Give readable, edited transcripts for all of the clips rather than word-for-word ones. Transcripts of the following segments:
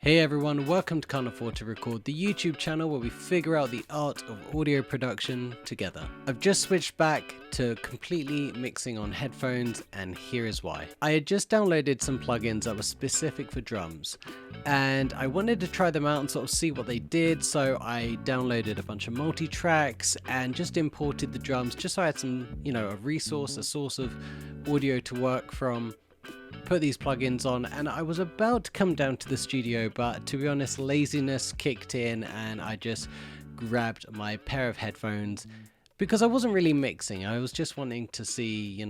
Hey everyone, welcome to Can't Afford to Record, the YouTube channel where we figure out the art of audio production together. I've just switched back to completely mixing on headphones, and here is why. I had just downloaded some plugins that were specific for drums, and I wanted to try them out and sort of see what they did, so I downloaded a bunch of multi-tracks and just imported the drums just so I had some, a source of audio to work from. Put these plugins on, and I was about to come down to the studio, but to be honest, laziness kicked in and I just grabbed my pair of headphones because I wasn't really mixing. I was just wanting to see,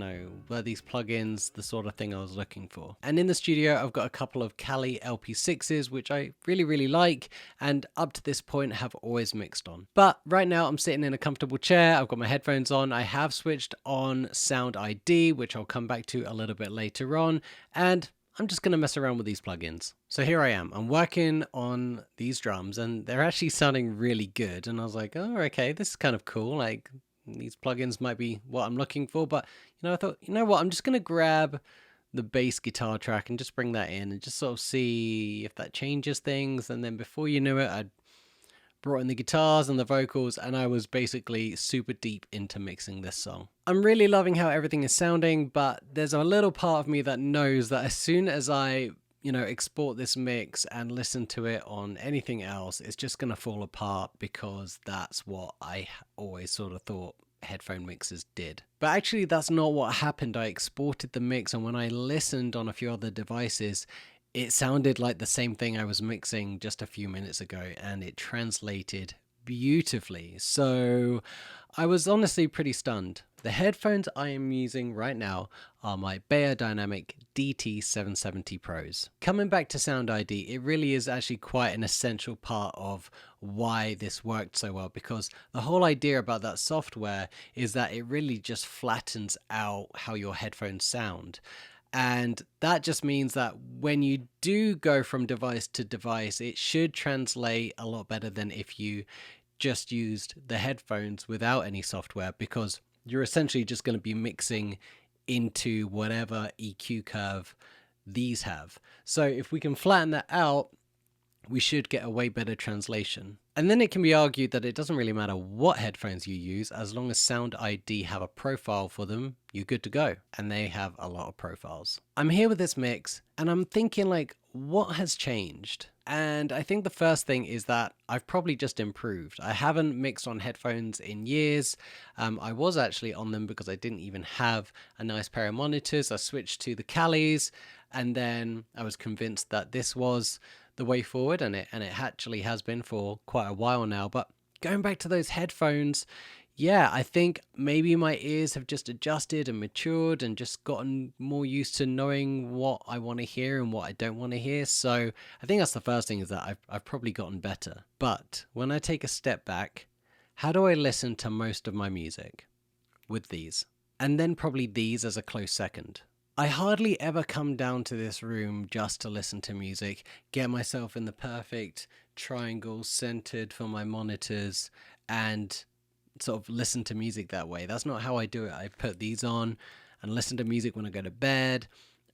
were these plugins the sort of thing I was looking for. And in the studio, I've got a couple of Kali LP6s, which I really like, and up to this point have always mixed on. But right now I'm sitting in a comfortable chair. I've got my headphones on. I have switched on Sound ID, which I'll come back to a little bit later on. And I'm just going to mess around with these plugins. So here I am. I'm working on these drums and they're actually sounding really good. And I was like, oh, okay, this is kind of cool. Like these plugins might be what I'm looking for. But, I thought, you know what? I'm just going to grab the bass guitar track and just bring that in and just sort of see if that changes things. And then before you knew it, I'd brought in the guitars and the vocals, and I was basically super deep into mixing this song. I'm really loving how everything is sounding, but there's a little part of me that knows that as soon as I, export this mix and listen to it on anything else, it's just going to fall apart because that's what I always sort of thought headphone mixes did. But actually that's not what happened. I exported the mix, and when I listened on a few other devices, it sounded like the same thing I was mixing just a few minutes ago, and it translated beautifully. So I was honestly pretty stunned. The headphones I am using right now are my Beyerdynamic DT770 Pros. Coming back to Sound ID, it really is actually quite an essential part of why this worked so well, because the whole idea about that software is that it really just flattens out how your headphones sound. And that just means that when you do go from device to device, it should translate a lot better than if you just used the headphones without any software, because you're essentially just going to be mixing into whatever EQ curve these have. So if we can flatten that out, we should get a way better translation. And then it can be argued that it doesn't really matter what headphones you use, as long as Sound ID have a profile for them, you're good to go. And they have a lot of profiles. I'm here with this mix and I'm thinking, like, what has changed? And I think the first thing is that I've probably just improved. I haven't mixed on headphones in years. I was actually on them because I didn't even have a nice pair of monitors. I switched to the Kalis, and then I was convinced that this was the way forward, and it actually has been for quite a while now. But going back to those headphones, yeah, I think maybe my ears have just adjusted and matured and just gotten more used to knowing what I want to hear and what I don't want to hear. So I think that's the first thing, is that I've probably gotten better. But when I take a step back, how do I listen to most of my music? With these, and then probably these as a close second. I hardly ever come down to this room just to listen to music, get myself in the perfect triangle centered for my monitors, and sort of listen to music that way. That's not how I do it. I put these on and listen to music when I go to bed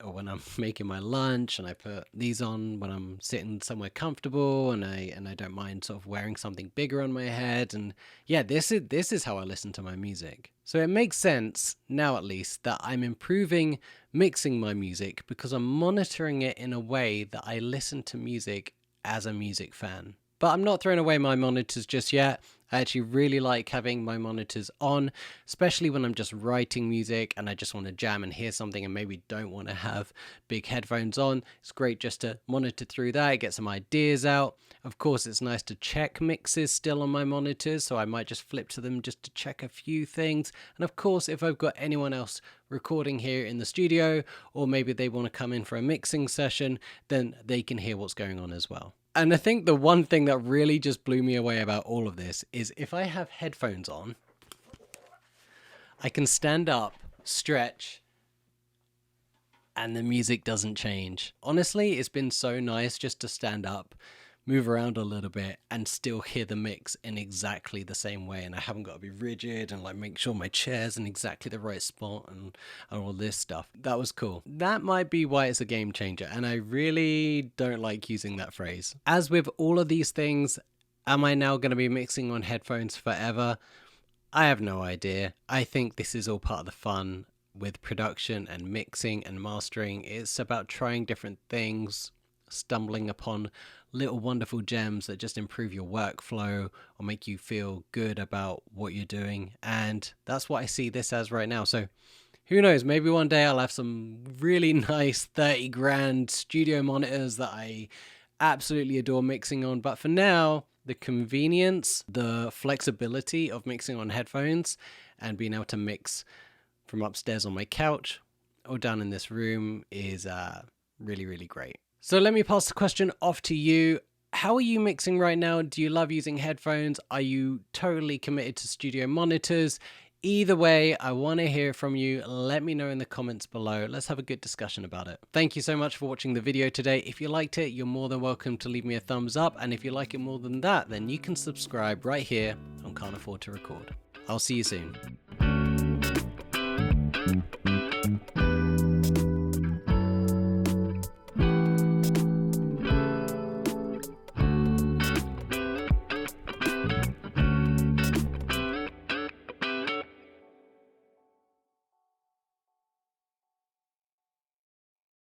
or when I'm making my lunch, and I put these on when I'm sitting somewhere comfortable, and I don't mind sort of wearing something bigger on my head. And yeah, this is how I listen to my music. So it makes sense now, at least, that I'm improving mixing my music because I'm monitoring it in a way that I listen to music as a music fan. But I'm not throwing away my monitors just yet. I actually really like having my monitors on, especially when I'm just writing music and I just want to jam and hear something and maybe don't want to have big headphones on. It's great just to monitor through that, get some ideas out. Of course, it's nice to check mixes still on my monitors, so I might just flip to them just to check a few things. And of course, if I've got anyone else recording here in the studio, or maybe they want to come in for a mixing session, then they can hear what's going on as well. And I think the one thing that really just blew me away about all of this is if I have headphones on, I can stand up, stretch, and the music doesn't change. Honestly, it's been so nice just to stand up, move around a little bit and still hear the mix in exactly the same way. And I haven't got to be rigid and like make sure my chair's in exactly the right spot and all this stuff. That was cool. That might be why it's a game changer. And I really don't like using that phrase. As with all of these things, am I now going to be mixing on headphones forever? I have no idea. I think this is all part of the fun with production and mixing and mastering. It's about trying different things, stumbling upon little wonderful gems that just improve your workflow or make you feel good about what you're doing. And that's what I see this as right now. So who knows, maybe one day I'll have some really nice 30 grand studio monitors that I absolutely adore mixing on. But for now, the convenience, the flexibility of mixing on headphones and being able to mix from upstairs on my couch or down in this room is really, really great. So let me pass the question off to you. How are you mixing right now? Do you love using headphones? Are you totally committed to studio monitors? Either way, I want to hear from you. Let me know in the comments below. Let's have a good discussion about it. Thank you so much for watching the video today. If you liked it, you're more than welcome to leave me a thumbs up. And if you like it more than that, then you can subscribe right here on Can't Afford to Record. I'll see you soon.